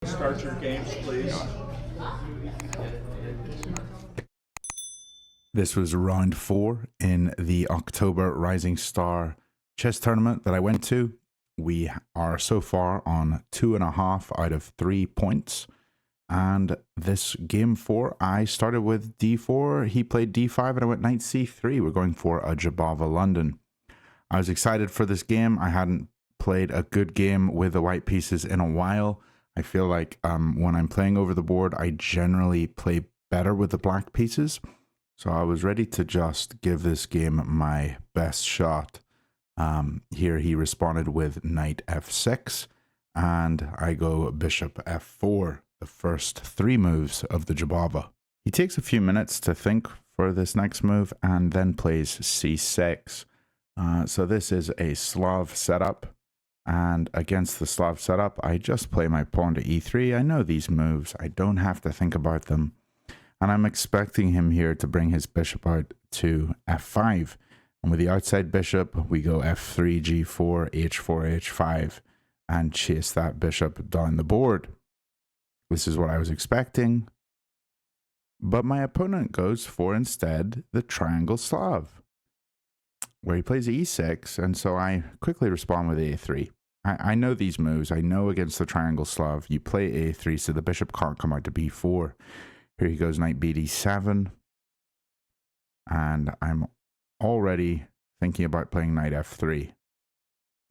Start your games, please. This was round 4 in the October Rising Star chess tournament that I went to. We are so far on 2.5 out of 3 points. And this game 4, I started with d4, he played d5, and I went knight c3. We're going for a Jobava London. I was excited for this game. I hadn't played a good game with the white pieces in a while. I feel like when I'm playing over the board, I generally play better with the black pieces. So I was ready to just give this game my best shot. Here he responded with knight f6, and I go bishop f4, the first 3 moves of the Jobava. He takes a few minutes to think for this next move and then plays c6. So this is a Slav setup, and against the Slav setup, I just play my pawn to e3. I know these moves. I don't have to think about them. And I'm expecting him here to bring his bishop out to f5. And with the outside bishop, we go f3, g4, h4, h5, and chase that bishop down the board. This is what I was expecting. But my opponent goes for instead the triangle Slav, where he plays e6, and so I quickly respond with a3. I know these moves. I know against the triangle Slav, you play a3, so the bishop can't come out to b4. Here he goes knight bd7, and I'm already thinking about playing knight f3.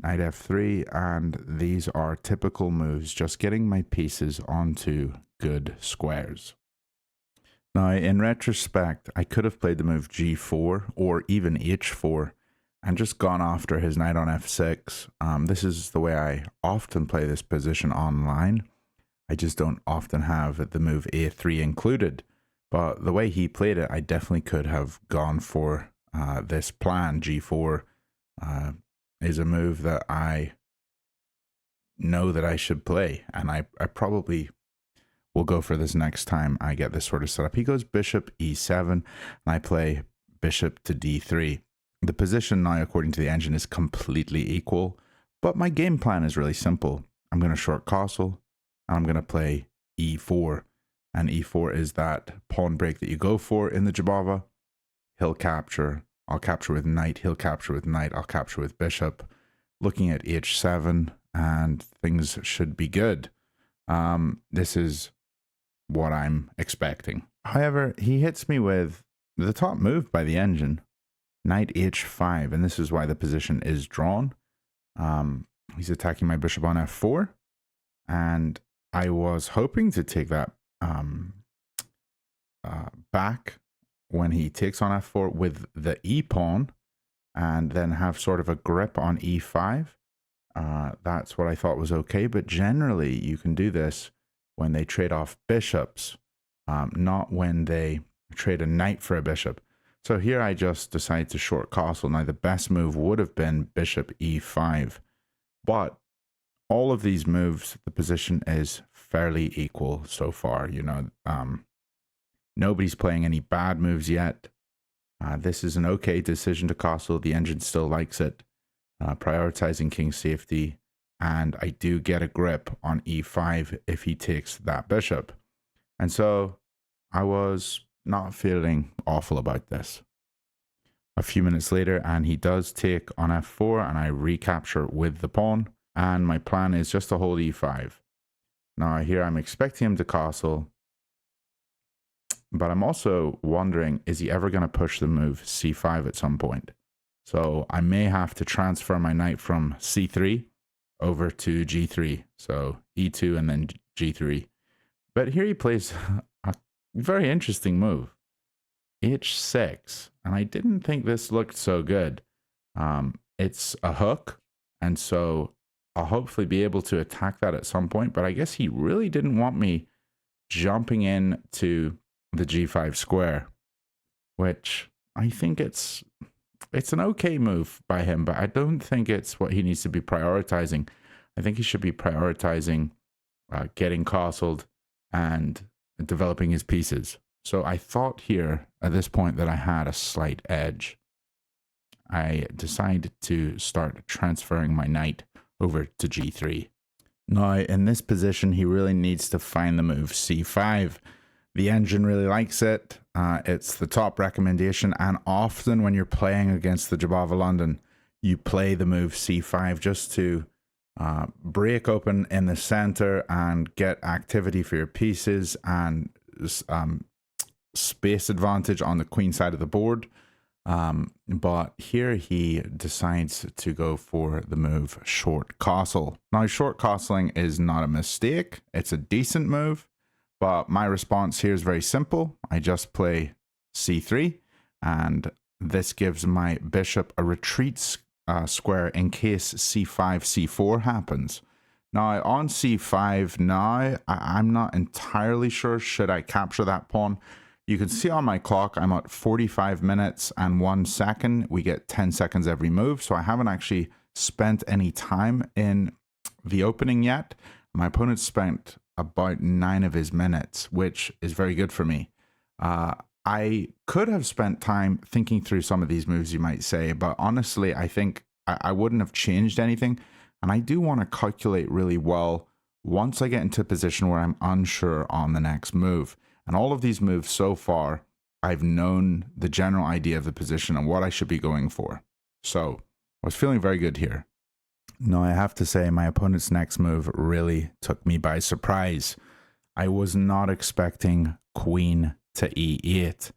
Knight f3, and these are typical moves, just getting my pieces onto good squares. Now, in retrospect, I could have played the move g4 or even h4 and just gone after his knight on f6. This is the way I often play this position online. I just don't often have the move a3 included. But the way he played it, I definitely could have gone for this plan. g4 is a move that I know that I should play, and I probably will go for this next time I get this sort of setup. He goes bishop e7, and I play bishop to d3. The position now, according to the engine, is completely equal, but my game plan is really simple. I'm going to short castle, and I'm going to play e4, and e4 is that pawn break that you go for in the Jobava. He'll capture, I'll capture with knight, he'll capture with knight, I'll capture with bishop. Looking at h7, and things should be good. This is what I'm expecting. However, he hits me with the top move by the engine, knight h5, and this is why the position is drawn. He's attacking my bishop on f4, and I was hoping to take that back when he takes on f4 with the e pawn, and then have sort of a grip on e5. That's what I thought was okay, but generally you can do this when they trade off bishops, not when they trade a knight for a bishop. So here I just decided to short castle. Now the best move would have been bishop e5, but all of these moves, the position is fairly equal so far. You know, nobody's playing any bad moves yet. This is an okay decision to castle. The engine still likes it, prioritizing king safety, and I do get a grip on e5 if he takes that bishop. And so I was not feeling awful about this. A few minutes later, and he does take on f4, and I recapture with the pawn, and my plan is just to hold e5. Now here I'm expecting him to castle, but I'm also wondering, is he ever going to push the move c5 at some point? So I may have to transfer my knight from c3 over to g3. So e2 and then g3. But here he plays a very interesting move, h6. And I didn't think this looked so good. It's a hook, and so I'll hopefully be able to attack that at some point. But I guess he really didn't want me jumping in to the g5 square, which I think it's an okay move by him, but I don't think it's what he needs to be prioritizing. I think he should be prioritizing getting castled and developing his pieces. So I thought here at this point that I had a slight edge. I decided to start transferring my knight over to g3. Now, in this position, he really needs to find the move c5. The engine really likes it. It's the top recommendation, and often when you're playing against the Jobava London, you play the move c5 just to break open in the center and get activity for your pieces and space advantage on the queen side of the board. But here he decides to go for the move short castle. Now, short castling is not a mistake. It's a decent move, but my response here is very simple. I just play c3, and this gives my bishop a retreat square in case c5, c4 happens. Now, on c5 now, I'm not entirely sure. Should I capture that pawn? You can see on my clock, I'm at 45 minutes and 1 second. We get 10 seconds every move. So I haven't actually spent any time in the opening yet. My opponent spent about 9 of his minutes, which is very good for me. I could have spent time thinking through some of these moves, you might say, but honestly, I think I wouldn't have changed anything. And I do want to calculate really well once I get into a position where I'm unsure on the next move. And all of these moves so far, I've known the general idea of the position and what I should be going for. So I was feeling very good here. Now, I have to say my opponent's next move really took me by surprise. I was not expecting queen to e8.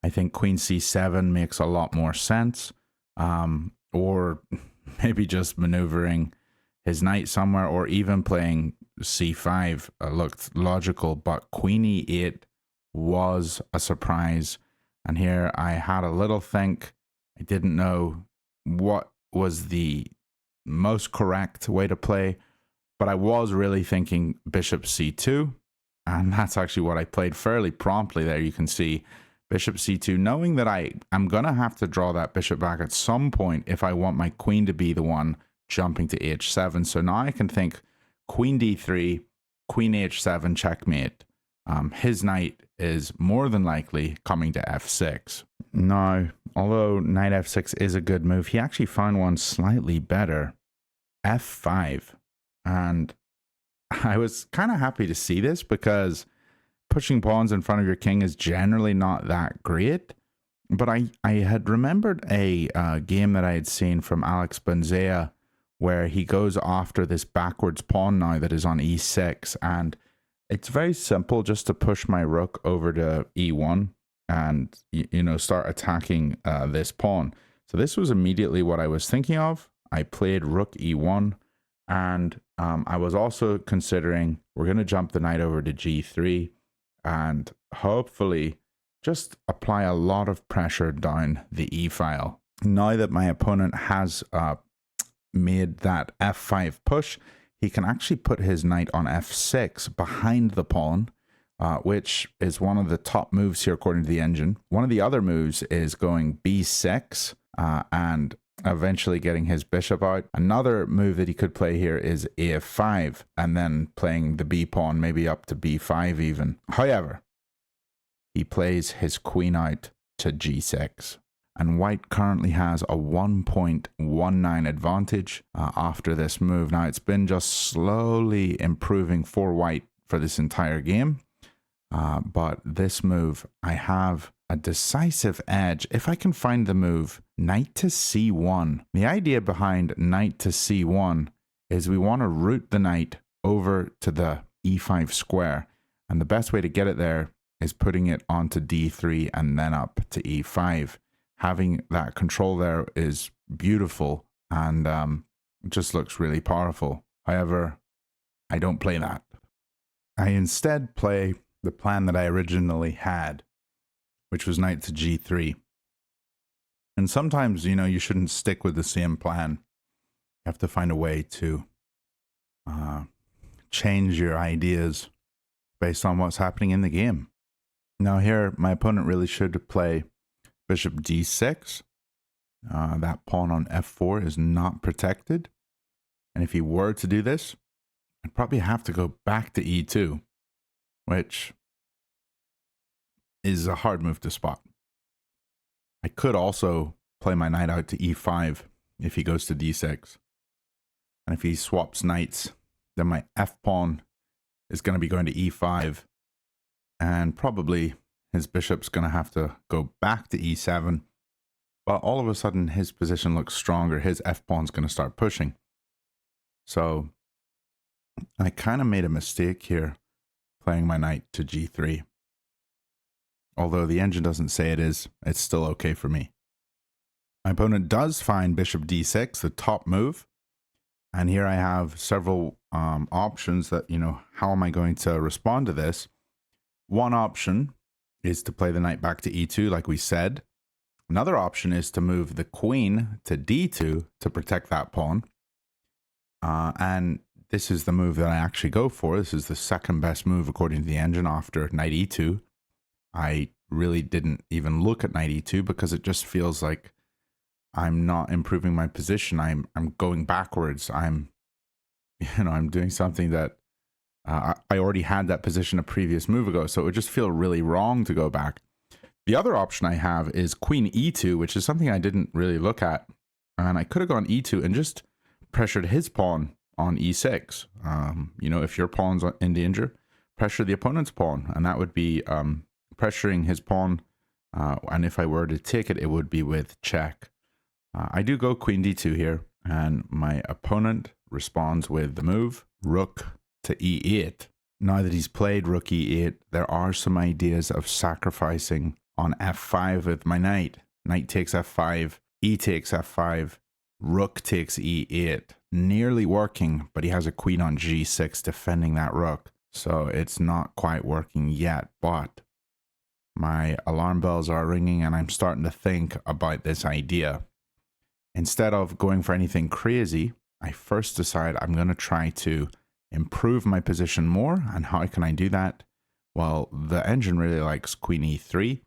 I think queen c7 makes a lot more sense. Or maybe just maneuvering his knight somewhere, or even playing c5 looked logical, but queen e8 was a surprise. And here I had a little think. I didn't know what was the most correct way to play, but I was really thinking bishop c2, and that's actually what I played fairly promptly. There you can see bishop c2, knowing that I'm gonna have to draw that bishop back at some point if I want my queen to be the one jumping to h7. So now I can think queen d3, queen h7, checkmate. His knight is more than likely coming to f6. Now, although knight f6 is a good move, he actually found one slightly better, f5. And I was kind of happy to see this because pushing pawns in front of your king is generally not that great. But I had remembered a game that I had seen from Alex Benzea where he goes after this backwards pawn now that is on e6, and it's very simple just to push my rook over to e1 and, you know, start attacking this pawn. So this was immediately what I was thinking of. I played rook e1, and I was also considering we're going to jump the knight over to g3 and hopefully just apply a lot of pressure down the e file. Now that my opponent has made that f5 push, he can actually put his knight on f6 behind the pawn, which is one of the top moves here according to the engine. One of the other moves is going b6 and eventually getting his bishop out. Another move that he could play here is a5 and then playing the b pawn maybe up to b5 even. However, he plays his queen out to g6. And white currently has a 1.19 advantage after this move. Now, it's been just slowly improving for white for this entire game. But this move, I have a decisive edge if I can find the move knight to c1. The idea behind knight to c1 is we want to route the knight over to the e5 square. And the best way to get it there is putting it onto d3 and then up to e5. Having that control there is beautiful and it just looks really powerful. However, I don't play that. I instead play the plan that I originally had, which was knight to g3. And sometimes, you know, you shouldn't stick with the same plan. You have to find a way to change your ideas based on what's happening in the game. Now here, my opponent really should play bishop d6. That pawn on f4 is not protected. And if he were to do this, I'd probably have to go back to e2, which is a hard move to spot. I could also play my knight out to e5 if he goes to d6. And if he swaps knights, then my f pawn is going to be going to e5, and probably his bishop's going to have to go back to e7. But all of a sudden, his position looks stronger. His f pawn's going to start pushing. So I kind of made a mistake here playing my knight to g3. Although the engine doesn't say it is, it's still okay for me. My opponent does find bishop d6, the top move. And here I have several options that, how am I going to respond to this? One option is to play the knight back to e2, like we said. Another option is to move the queen to d2 to protect that pawn. And this is the move that I actually go for. This is the second best move according to the engine after knight e2. I really didn't even look at knight e2 because it just feels like I'm not improving my position. I'm going backwards. I'm doing something that I already had that position a previous move ago. So it would just feel really wrong to go back. The other option I have is queen e2, which is something I didn't really look at. And I could have gone e2 and just pressured his pawn on e6. If your pawn's in danger, pressure the opponent's pawn. And that would be pressuring his pawn. And if I were to take it, it would be with check. I do go queen d2 here. And my opponent responds with the move rook to e8. Now that he's played rook e8, there are some ideas of sacrificing on f5 with my knight. Knight takes f5, e takes f5, rook takes e8. Nearly working, but he has a queen on g6 defending that rook. So it's not quite working yet, but my alarm bells are ringing and I'm starting to think about this idea. Instead of going for anything crazy, I first decide I'm going to try to improve my position more. And how can I do that? Well, the engine really likes queen e3.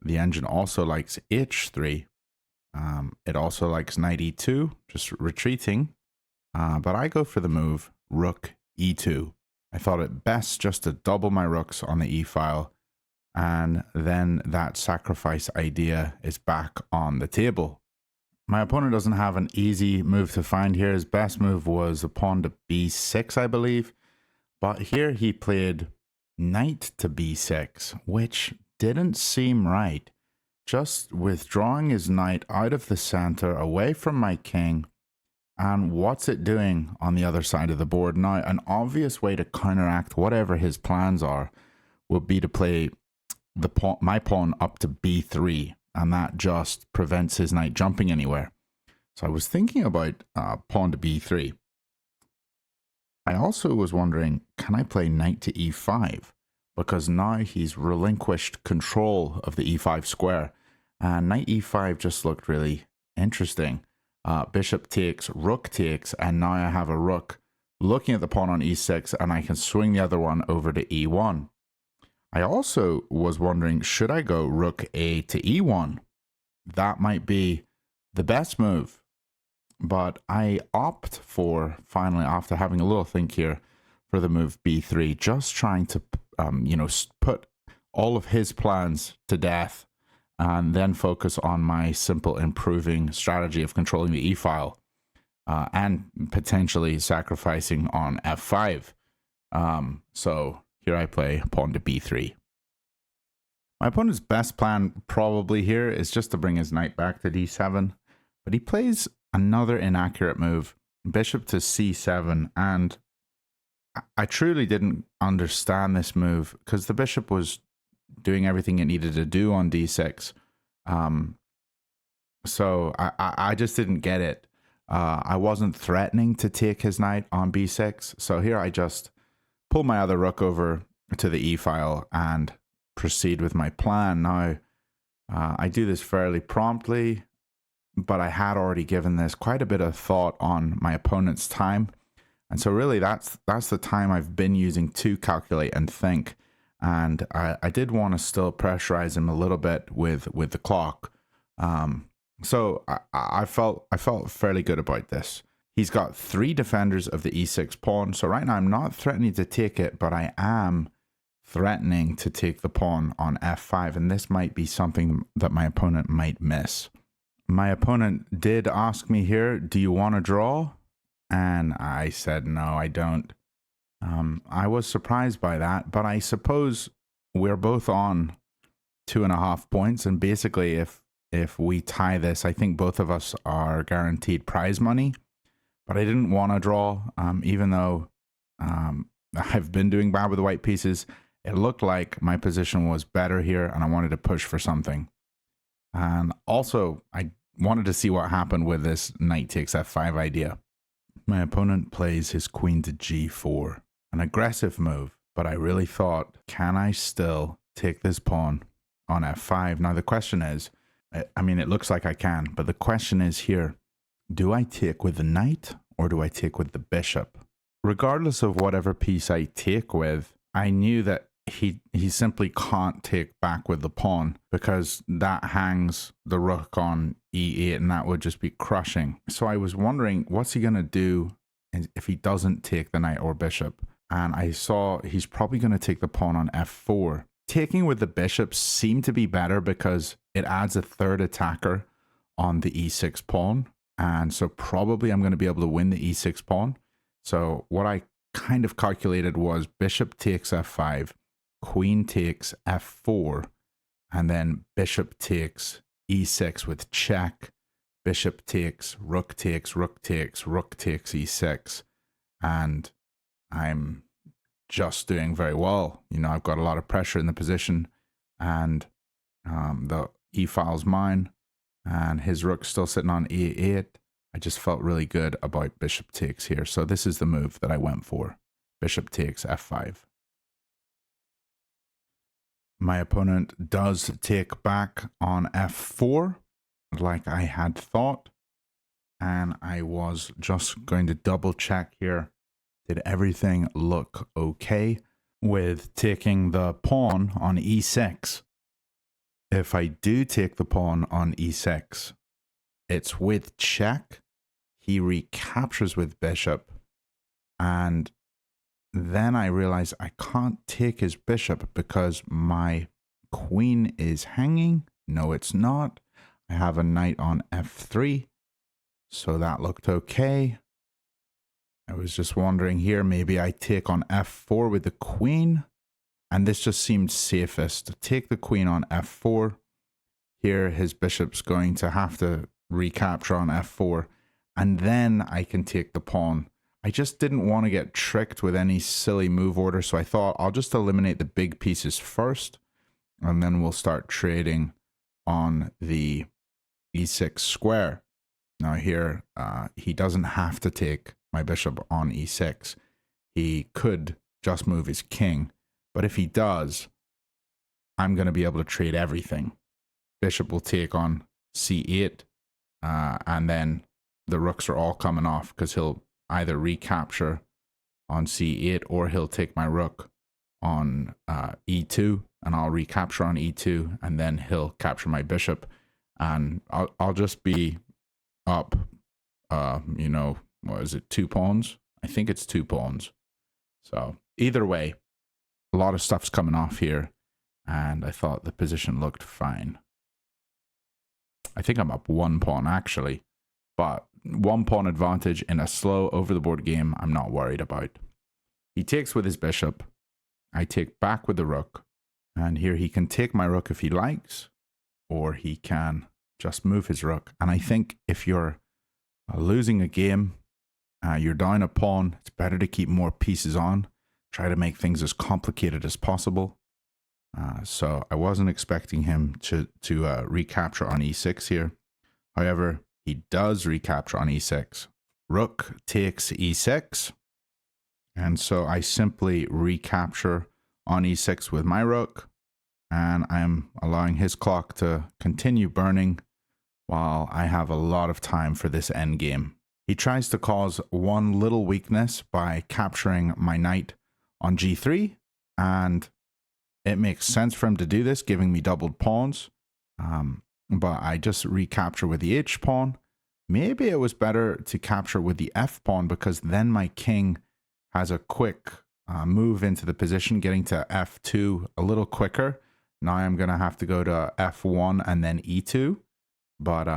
The engine also likes h3. It also likes knight e2, just retreating. But I go for the move rook e2. I thought it best just to double my rooks on the e-file. And then that sacrifice idea is back on the table. My opponent doesn't have an easy move to find here. His best move was a pawn to b6, I believe. But here he played knight to b6, which didn't seem right. Just withdrawing his knight out of the center, away from my king. And what's it doing on the other side of the board? Now, an obvious way to counteract whatever his plans are would be to play my pawn up to b3. And that just prevents his knight jumping anywhere. So I was thinking about pawn to b3. I also was wondering, can I play knight to e5? Because now he's relinquished control of the e5 square. And knight e5 just looked really interesting. Bishop takes, rook takes, and now I have a rook looking at the pawn on e6, and I can swing the other one over to e1. I also was wondering, should I go rook a to e1? That might be the best move. But I opt for, finally, after having a little think here, for the move b3, just trying to, put all of his plans to death and then focus on my simple improving strategy of controlling the e-file and potentially sacrificing on f5. So here I play pawn to b3. My opponent's best plan probably here is just to bring his knight back to d7, but he plays another inaccurate move, bishop to c7, and I truly didn't understand this move because the bishop was doing everything it needed to do on d6. So I just didn't get it. I wasn't threatening to take his knight on b6, so here I just pull my other rook over to the e-file and proceed with my plan. Now, I do this fairly promptly, but I had already given this quite a bit of thought on my opponent's time. And so really that's the time I've been using to calculate and think. And I did want to still pressurize him a little bit with the clock. So I felt fairly good about this. He's got 3 defenders of the e6 pawn. So right now I'm not threatening to take it, but I am threatening to take the pawn on f5. And this might be something that my opponent might miss. My opponent did ask me here, do you want to draw? And I said, no, I don't. I was surprised by that, but I suppose we're both on 2.5 points. And basically, if we tie this, I think both of us are guaranteed prize money. But I didn't want to draw, even though I've been doing bad with the white pieces. It looked like my position was better here, and I wanted to push for something. And also, I wanted to see what happened with this knight takes f5 idea. My opponent plays his queen to g4, an aggressive move, but I really thought, can I still take this pawn on f5? Now the question is, I mean, it looks like I can, but the question is here, do I take with the knight or do I take with the bishop? Regardless of whatever piece I take with, I knew that he simply can't take back with the pawn because that hangs the rook on e8 and that would just be crushing. So I was wondering, what's he going to do if he doesn't take the knight or bishop? And I saw he's probably going to take the pawn on f4. Taking with the bishop seemed to be better because it adds a third attacker on the e6 pawn. And so probably I'm going to be able to win the e6 pawn. So what I kind of calculated was bishop takes f5, queen takes f4, and then bishop takes e6 with check, bishop takes, rook takes, rook takes, rook takes e6. And I'm just doing very well. You know, I've got a lot of pressure in the position, and the e file's mine, and his rook's still sitting on e8. I just felt really good about bishop takes here. So this is the move that I went for. Bishop takes f5. My opponent does take back on f4, like I had thought. And I was just going to double check here. Did everything look okay with taking the pawn on e6? If I do take the pawn on e6, it's with check. He recaptures with bishop. And then I realize I can't take his bishop because my queen is hanging. No, it's not. I have a knight on f3. So that looked okay. I was just wondering here, maybe I take on f4 with the queen. And this just seemed safest. To take the queen on f4. Here, his bishop's going to have to recapture on f4. And then I can take the pawn. I just didn't want to get tricked with any silly move order. So I thought I'll just eliminate the big pieces first. And then we'll start trading on the e6 square. Now here, he doesn't have to take my bishop on e6. He could just move his king. But if he does, I'm going to be able to trade everything. Bishop will take on c8. And then the rooks are all coming off because he'll either recapture on c8 or he'll take my rook on e2 and I'll recapture on e2 and then he'll capture my bishop and I'll just be up, you know, what is it, 2 pawns? I think it's 2 pawns. So either way, a lot of stuff's coming off here and I thought the position looked fine. I think I'm up 1 pawn actually, but 1 pawn advantage in a slow over the board game I'm not worried about. He takes with his bishop. I take back with the rook. And here he can take my rook if he likes, or he can just move his rook. And I think if you're losing a game, you're down a pawn, it's better to keep more pieces on. Try to make things as complicated as possible. So I wasn't expecting him to recapture on e6 here. However, he does recapture on e6. Rook takes e6. And so I simply recapture on e6 with my rook. And I'm allowing his clock to continue burning while I have a lot of time for this endgame. He tries to cause one little weakness by capturing my knight on g3. And it makes sense for him to do this, giving me doubled pawns. But I just recapture with the h pawn. Maybe it was better to capture with the f pawn because then my king has a quick move into the position, getting to f2 a little quicker. Now I'm going to have to go to f1 and then e2. But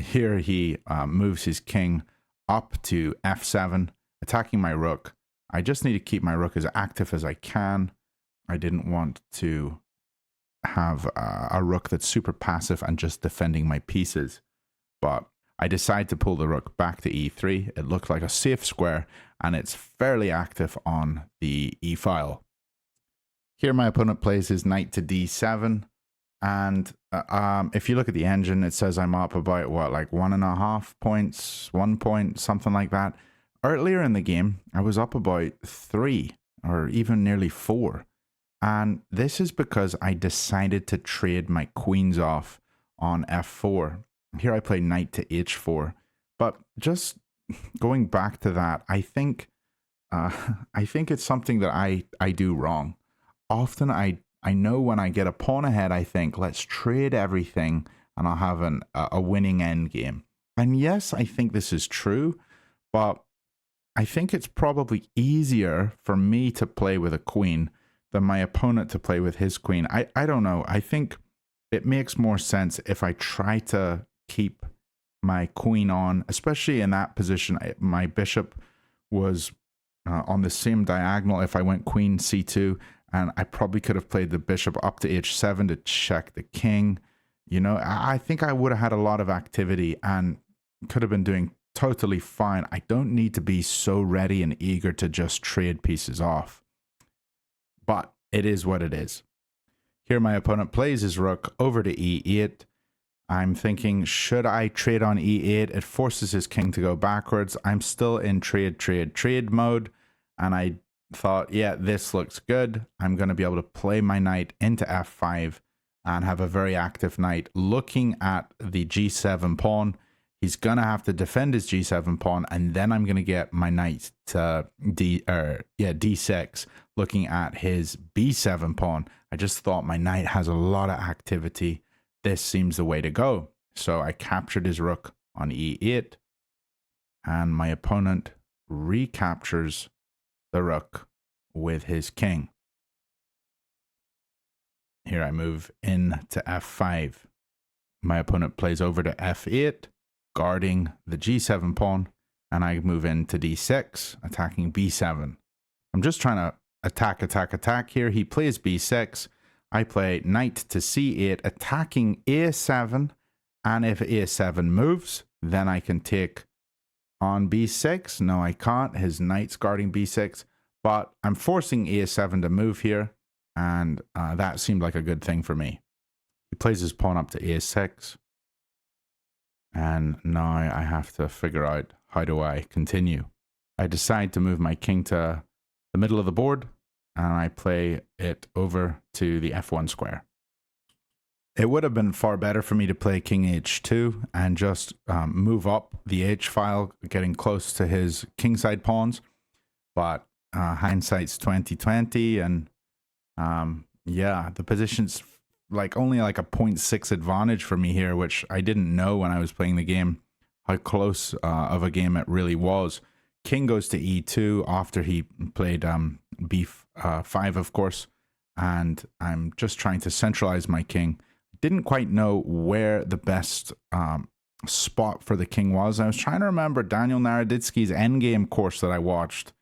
here he moves his king up to f7, attacking my rook. I just need to keep my rook as active as I can. I didn't want to have a rook that's super passive and just defending my pieces. But I decided to pull the rook back to e3. It looked like a safe square, and it's fairly active on the e file. Here my opponent plays his knight to d7. And if you look at the engine, it says I'm up about, what, like 1.5 points, 1 point, something like that. Earlier in the game, I was up about 3 or even nearly 4. And this is because I decided to trade my queens off on f4. Here I play knight to h4. But just going back to that, I think it's something that I do wrong. Often I know when I get a pawn ahead, I think, let's trade everything and I'll have a winning endgame. And yes, I think this is true, but I think it's probably easier for me to play with a queen than my opponent to play with his queen. I don't know. I think it makes more sense if I try to keep my queen on, especially in that position. My bishop was on the same diagonal if I went queen c2, and I probably could have played the bishop up to h7 to check the king. You know, I think I would have had a lot of activity and could have been doing totally fine. I don't need to be so ready and eager to just trade pieces off. But it is what it is. Here my opponent plays his rook over to e8. I'm thinking, should I trade on e8? It forces his king to go backwards. I'm still in trade mode. And I thought, yeah, this looks good. I'm going to be able to play my knight into f5 and have a very active knight. Looking at the g7 pawn, he's going to have to defend his g7 pawn, and then I'm going to get my knight to d6, looking at his b7 pawn. I just thought my knight has a lot of activity. This seems the way to go. So I captured his rook on e8, and my opponent recaptures the rook with his king. Here I move in to f5. My opponent plays over to f8, guarding the g7 pawn, and I move into d6, attacking b7. I'm just trying to attack here. He plays b6. I play knight to c8, attacking a7, and if a7 moves, then I can take on b6. No, I can't. His knight's guarding b6, but I'm forcing a7 to move here, and that seemed like a good thing for me. He plays his pawn up to a6, and now I have to figure out, how do I continue? I decide to move my king to the middle of the board, and I play it over to the f1 square. It would have been far better for me to play king h2 and just move up the h file, getting close to his kingside pawns. But hindsight's 2020, and yeah, the position's only like a 0.6 advantage for me here, which I didn't know when I was playing the game how close of a game it really was. King goes to e2 after he played b5, of course, and I'm just trying to centralize my king. Didn't quite know where the best spot for the king was. I was trying to remember Daniel Naroditsky's endgame course that I watched,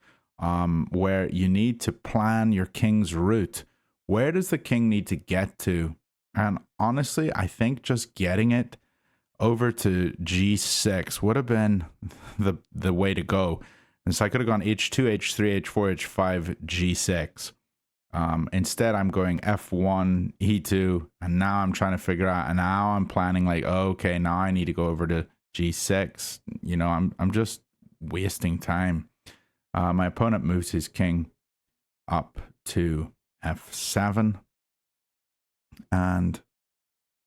where you need to plan your king's route. Where does the king need to get to? And honestly, I think just getting it over to g6 would have been the way to go. And so I could have gone h2, h3, h4, h5, g6. Instead, I'm going f1, e2, and now I'm trying to figure out, and now I'm planning like, oh, okay, now I need to go over to g6. You know, I'm just wasting time. My opponent moves his king up to f7, and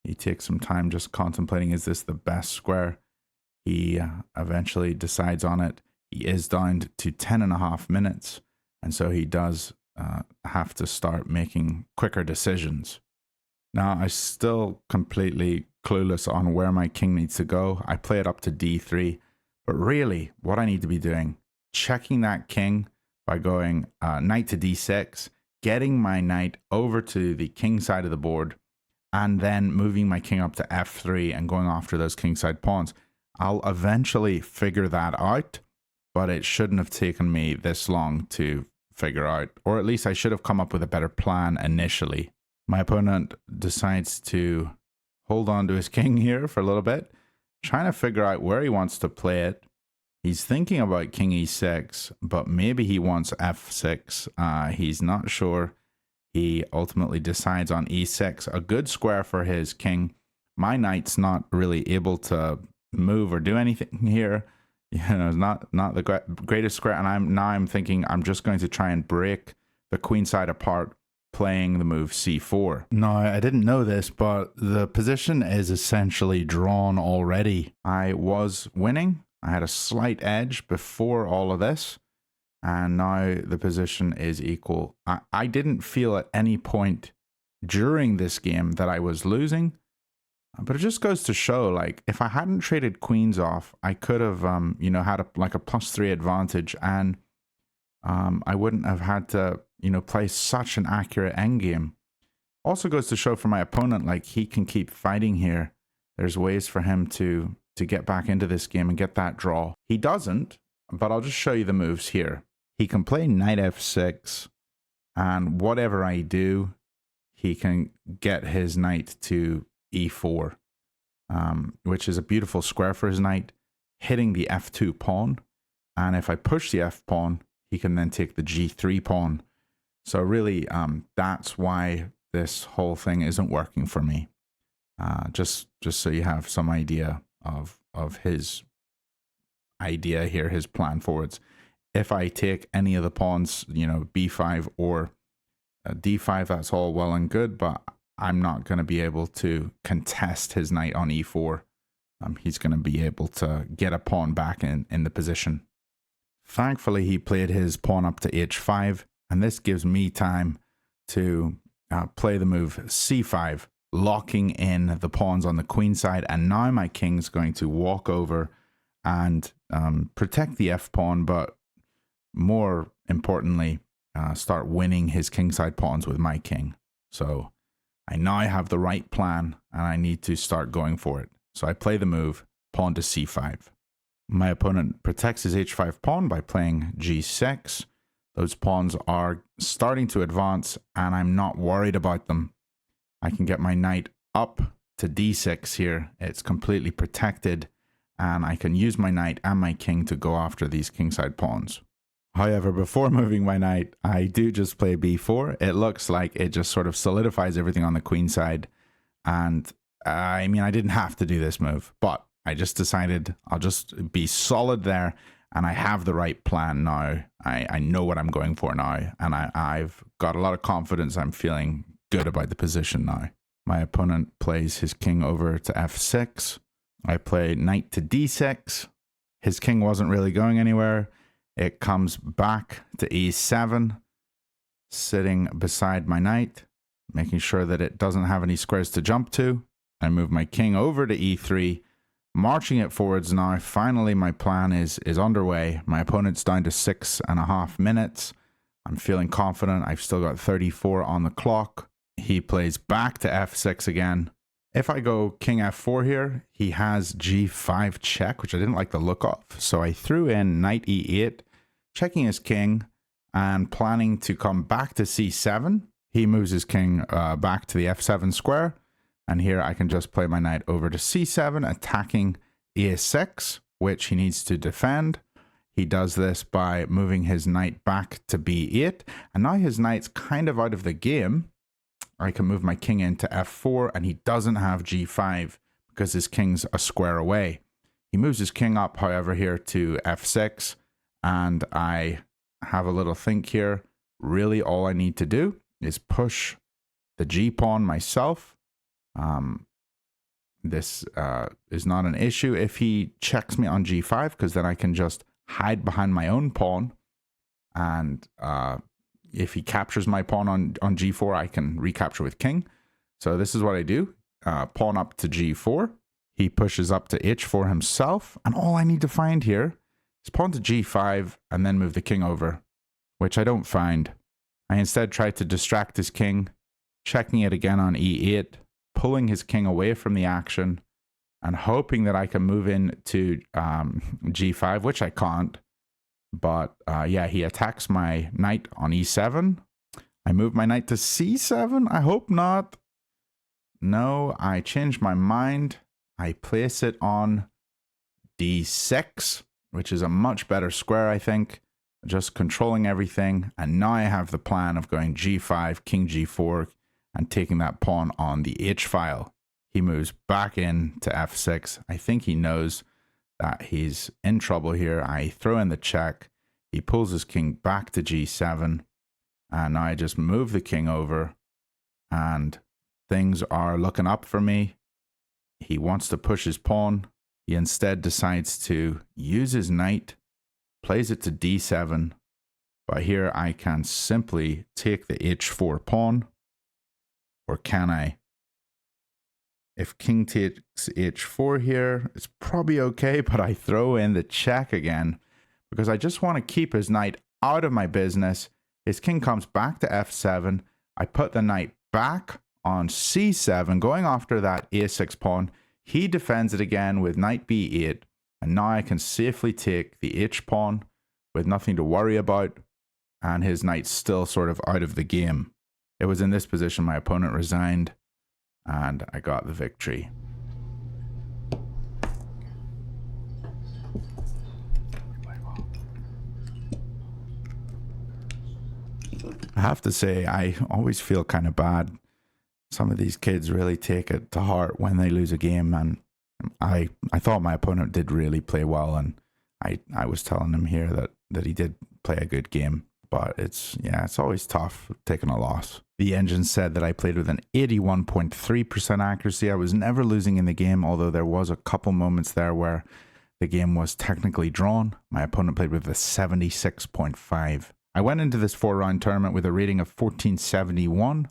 he takes some time just contemplating, is this the best square? He eventually decides on it. He is down to 10.5 minutes, and so he does have to start making quicker decisions. Now, I'm still completely clueless on where my king needs to go. I play it up to d3, but really what I need to be doing, checking that king by going knight to d6, getting my knight over to the king side of the board, and then moving my king up to f3 and going after those kingside pawns. I'll eventually figure that out, but it shouldn't have taken me this long to figure out, or at least I should have come up with a better plan initially. My opponent decides to hold on to his king here for a little bit, trying to figure out where he wants to play it. He's thinking about king e6, but maybe he wants f6. He's not sure. He ultimately decides on e6, a good square for his king. My knight's not really able to move or do anything here. You know, not the greatest square. And I'm thinking I'm just going to try and break the queen side apart, playing the move c4. Now, I didn't know this, but the position is essentially drawn already. I was winning. I had a slight edge before all of this, and now the position is equal. I didn't feel at any point during this game that I was losing, but it just goes to show, like, if I hadn't traded queens off, I could have, you know, had a +3 advantage, and I wouldn't have had to, you know, play such an accurate endgame. Also goes to show for my opponent, like, he can keep fighting here. There's ways for him to get back into this game and get that draw. He doesn't, but I'll just show you the moves here. He can play knight f6, and whatever I do, he can get his knight to e4, which is a beautiful square for his knight, hitting the f2 pawn. And if I push the f pawn, he can then take the g3 pawn. So really, that's why this whole thing isn't working for me. Just so you have some idea of his idea here, his plan forwards. If I take any of the pawns, you know, b5 or d5, that's all well and good, but I'm not going to be able to contest his knight on e4. He's going to be able to get a pawn back in the position. Thankfully, he played his pawn up to h5, and this gives me time to play the move c5, locking in the pawns on the queen side, and now my king's going to walk over and protect the f pawn, but more importantly, start winning his kingside pawns with my king. So I now have the right plan, and I need to start going for it. So I play the move, pawn to c5. My opponent protects his h5 pawn by playing g6. Those pawns are starting to advance, and I'm not worried about them. I can get my knight up to d6 here. It's completely protected, and I can use my knight and my king to go after these kingside pawns. However, before moving my knight, I do just play b4. It looks like it just sort of solidifies everything on the queen side. And I mean, I didn't have to do this move, but I just decided I'll just be solid there, and I have the right plan now. I know what I'm going for now, and I've got a lot of confidence. I'm feeling good about the position now. My opponent plays his king over to f6. I play knight to d6. His king wasn't really going anywhere. It comes back to e7, sitting beside my knight, making sure that it doesn't have any squares to jump to. I move my king over to e3, marching it forwards now. Finally, my plan is underway. My opponent's down to 6.5 minutes. I'm feeling confident. I've still got 34 on the clock. He plays back to f6 again. If I go king f4 here, he has g5 check, which I didn't like the look of. So I threw in knight e8, checking his king and planning to come back to c7. He moves his king back to the f7 square. And here I can just play my knight over to c7, attacking e6, which he needs to defend. He does this by moving his knight back to b8. And now his knight's kind of out of the game. I can move my king into f4, and he doesn't have g5 because his king's a square away. He moves his king up, however, here to f6, and I have a little think here. Really, all I need to do is push the g-pawn myself. This is not an issue if he checks me on g5, because then I can just hide behind my own pawn, and if he captures my pawn on g4, I can recapture with king. So this is what I do. Pawn up to g4. He pushes up to h4 himself. And all I need to find here is pawn to g5 and then move the king over, which I don't find. I instead try to distract his king, checking it again on e8, pulling his king away from the action. and hoping that I can move into g5, which I can't. But yeah, he attacks my knight on e7. I move my knight to c7. I hope not. No, I change my mind. I place it on d6, which is a much better square, I think. Just controlling everything. And now I have the plan of going g5, king g4, and taking that pawn on the h-file. He moves back in to f6. I think he knows that he's in trouble here. I throw in the check. He pulls his king back to g7. And now I just move the king over. And things are looking up for me. He wants to push his pawn. He instead decides to use his knight, plays it to d7. But here I can simply take the h4 pawn. Or can I? If king takes h4 here, it's probably okay, but I throw in the check again because I just want to keep his knight out of my business. His king comes back to f7. I put the knight back on c7, going after that a6 pawn. He defends it again with knight b8, and now I can safely take the h pawn with nothing to worry about, and his knight's still sort of out of the game. It was in this position my opponent resigned, and I got the victory. I have to say, I always feel kind of bad. Some of these kids really take it to heart when they lose a game, and I thought my opponent did really play well, and I was telling him here that he did play a good game. But it's always tough taking a loss. The engine said that I played with an 81.3% accuracy. I was never losing in the game, although there was a couple moments there where the game was technically drawn. My opponent played with a 76.5. I went into this 4-round tournament with a rating of 1471,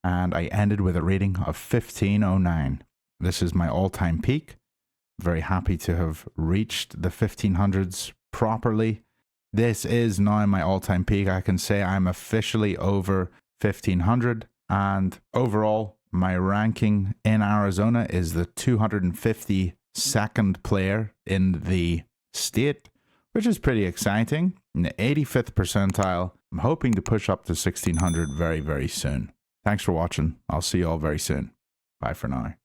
and I ended with a rating of 1509. This is my all-time peak. Very happy to have reached the 1500s properly. This is now my all-time peak. I can say I'm officially over 1500, and overall my ranking in Arizona is the 252nd player in the state, which is pretty exciting. In the 85th percentile. I'm hoping to push up to 1600 very, very soon. Thanks for watching. I'll see you all very soon. Bye for now.